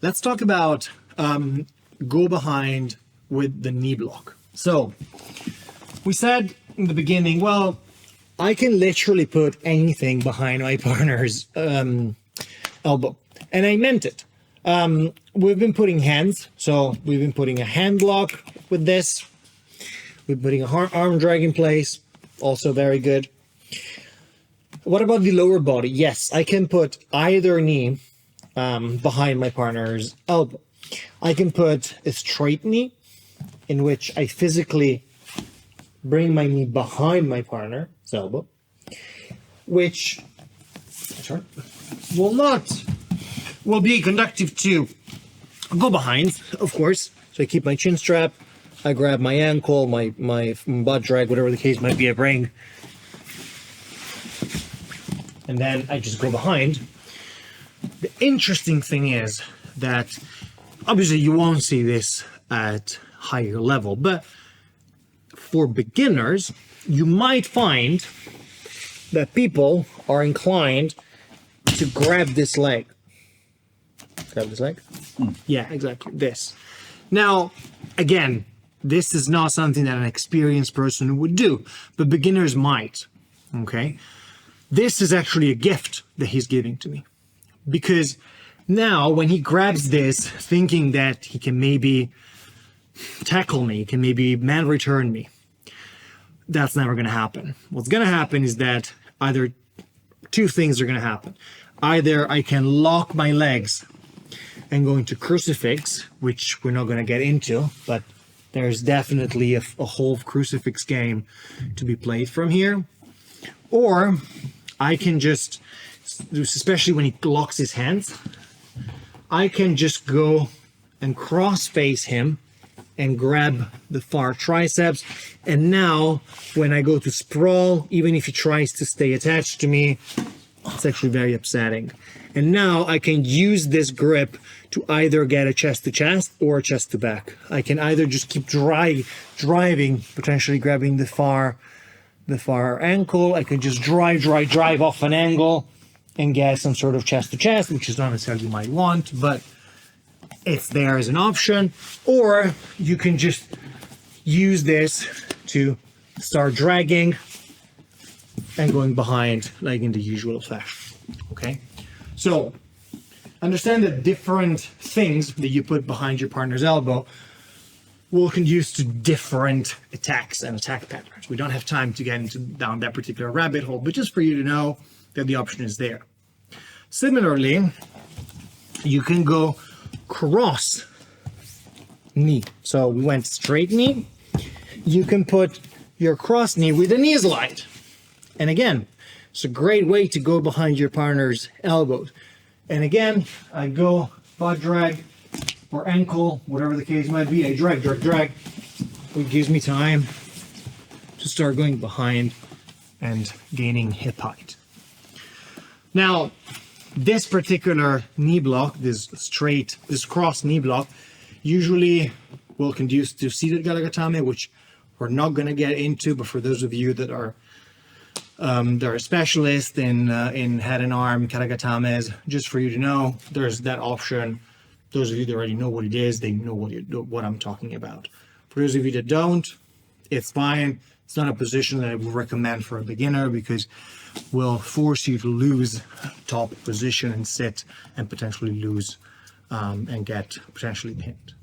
let's talk about go behind with the knee block. So we said in the beginning, well, I can literally put anything behind my partner's elbow. And I meant it. We've been putting hands. So we've been putting a hand lock with this. We're putting a arm drag in place. Also very good. What about the lower body? Yes, I can put either knee behind my partner's elbow. I can put a straight knee in which I physically bring my knee behind my partner's elbow, which will be conductive to go behind, of course. So I keep my chin strap, I grab my ankle, my butt drag, whatever the case might be, I bring, and then I just go behind. The interesting thing is that obviously you won't see this at higher level, but for beginners, you might find that people are inclined to grab this leg. Grab this leg? Yeah, exactly. This. Now, again, this is not something that an experienced person would do, but beginners might. Okay? This is actually a gift that he's giving to me. Because now when he grabs this, thinking that he can maybe tackle me, can maybe man return me, that's never going to happen. What's going to happen is that either two things are going to happen. Either I can lock my legs and go into crucifix, which we're not going to get into, but there's definitely a whole crucifix game to be played from here. Or I can just, especially when he locks his hands, I can just go and cross face him and grab the far triceps. And now when I go to sprawl, even if he tries to stay attached to me, it's actually very upsetting. And now I can use this grip to either get a chest to chest or a chest to back. I can either just keep driving, potentially grabbing the far ankle. I can just drive off an angle and get some sort of chest to chest, which is not necessarily you might want, but it's there as an option. Or you can just use this to start dragging and going behind like in the usual fashion. Okay, so understand that different things that you put behind your partner's elbow will conduce to different attacks and attack patterns. We don't have time to get down that particular rabbit hole, but just for you to know that the option is there. Similarly, you can go cross knee. So we went straight knee. You can put your cross knee with a knee slide. And again, it's a great way to go behind your partner's elbows. And again, I go butt drag or ankle, whatever the case might be. I drag, which gives me time to start going behind and gaining hip height. Now, this particular knee block, this cross knee block, usually will conduce to seated garagatame, which we're not going to get into, but for those of you that are specialists in head and arm karagatames, just for you to know, there's that option. Those of you that already know what it is, they know what I'm talking about. For those of you that don't, it's fine. It's not a position that I would recommend for a beginner because will force you to lose top position and sit and potentially lose and get potentially pinned.